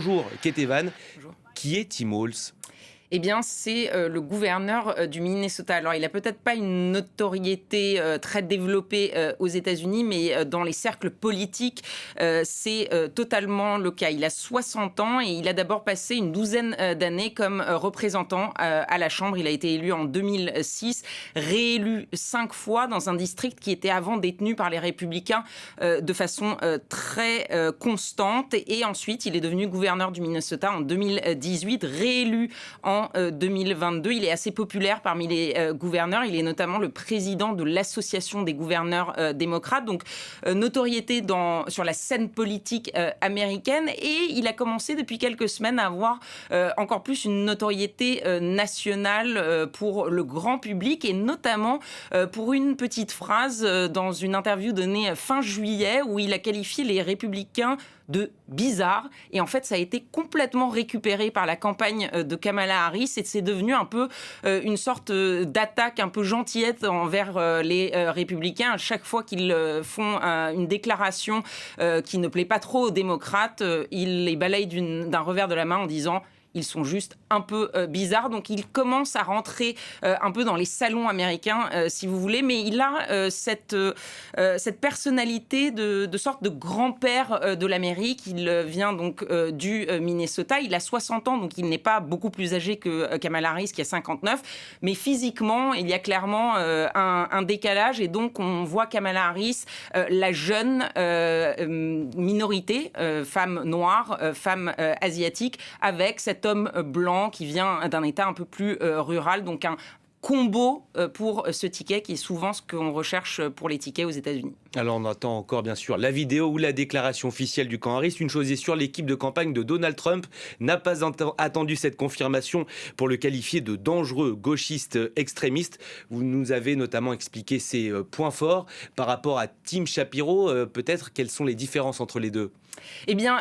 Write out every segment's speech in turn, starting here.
Bonjour Ketevan, Bonjour. qui est Tim Walz ? Eh bien, c'est le gouverneur du Minnesota. Alors, il n'a peut-être pas une notoriété très développée aux États-Unis, mais dans les cercles politiques, c'est totalement le cas. Il a 60 ans et il a d'abord passé une douzaine d'années comme représentant à la Chambre. Il a été élu en 2006, réélu 5 fois dans un district qui était avant détenu par les Républicains de façon très constante. Et ensuite, il est devenu gouverneur du Minnesota en 2018, réélu en 2022. Il est assez populaire parmi les gouverneurs. Il est notamment le président de l'association des gouverneurs démocrates. Donc, notoriété sur la scène politique américaine. Et il a commencé depuis quelques semaines à avoir encore plus une notoriété nationale pour le grand public et notamment pour une petite phrase dans une interview donnée fin juillet où il a qualifié les républicains de bizarre. Et en fait, ça a été complètement récupéré par la campagne de Kamala Harris et c'est devenu un peu une sorte d'attaque un peu gentillette envers les républicains. À chaque fois qu'ils font une déclaration qui ne plaît pas trop aux démocrates, ils les balayent d'un revers de la main en disant ils sont juste un peu bizarres. Donc, il commence à rentrer un peu dans les salons américains, si vous voulez. Mais il a cette personnalité de sorte de grand-père de l'Amérique. Il vient donc du Minnesota. Il a 60 ans, donc il n'est pas beaucoup plus âgé que Kamala Harris, qui a 59. Mais physiquement, il y a clairement un décalage. Et donc, on voit Kamala Harris, la jeune minorité, femme noire, femme asiatique, avec cet homme blanc qui vient d'un état un peu plus rural, donc un combo pour ce ticket qui est souvent ce qu'on recherche pour les tickets aux États-Unis. Alors on attend encore bien sûr la vidéo ou la déclaration officielle du camp Harris. Une chose est sûre, l'équipe de campagne de Donald Trump n'a pas attendu cette confirmation pour le qualifier de dangereux gauchiste extrémiste. Vous nous avez notamment expliqué ses points forts par rapport à Tim Shapiro. Peut-être quelles sont les différences entre les deux ? Eh bien,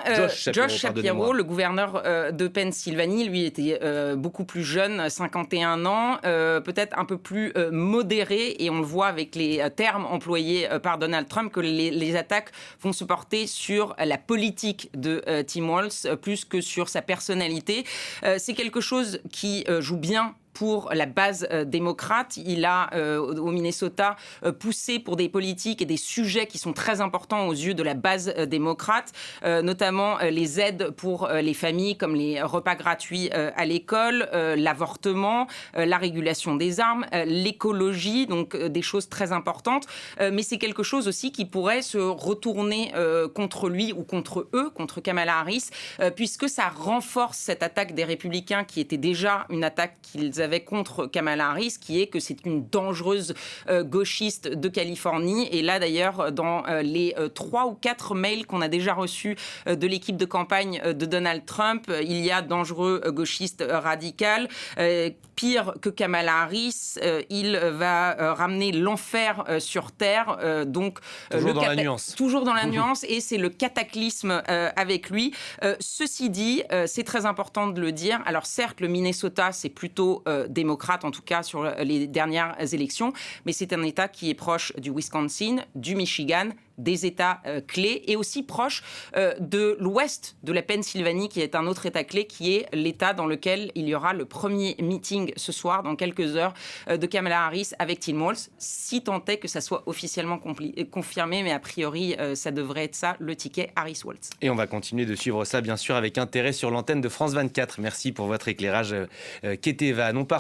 Josh Shapiro, le gouverneur de Pennsylvanie, lui était beaucoup plus jeune, 51 ans, peut-être un peu plus modéré, et on le voit avec les termes employés par Donald Trump, que les attaques vont se porter sur la politique de Tim Walz plus que sur sa personnalité. C'est quelque chose qui joue bien pour la base démocrate. Il a, au Minnesota, poussé pour des politiques et des sujets qui sont très importants aux yeux de la base démocrate, notamment les aides pour les familles, comme les repas gratuits à l'école, l'avortement, la régulation des armes, l'écologie, donc des choses très importantes. Mais c'est quelque chose aussi qui pourrait se retourner contre lui ou contre eux, contre Kamala Harris, puisque ça renforce cette attaque des républicains qui était déjà une attaque qu'ils avaient contre Kamala Harris, qui est que c'est une dangereuse gauchiste de Californie. Et là, d'ailleurs, dans les 3 ou 4 mails qu'on a déjà reçus de l'équipe de campagne de Donald Trump, il y a dangereux gauchiste radical. Pire que Kamala Harris, il va ramener l'enfer sur Terre. Donc, toujours dans la nuance. Toujours dans la nuance, et c'est le cataclysme avec lui. Ceci dit, c'est très important de le dire. Alors certes, le Minnesota, c'est plutôt démocrate, en tout cas sur les dernières élections, mais c'est un État qui est proche du Wisconsin, du Michigan, des États clés, et aussi proche de l'ouest de la Pennsylvanie, qui est un autre État clé, qui est l'État dans lequel il y aura le premier meeting ce soir, dans quelques heures, de Kamala Harris avec Tim Walz, si tant est que ça soit officiellement confirmé, mais a priori, ça devrait être ça, le ticket Harris-Walz. Et on va continuer de suivre ça, bien sûr, avec intérêt sur l'antenne de France 24. Merci pour votre éclairage, Ketevan. On part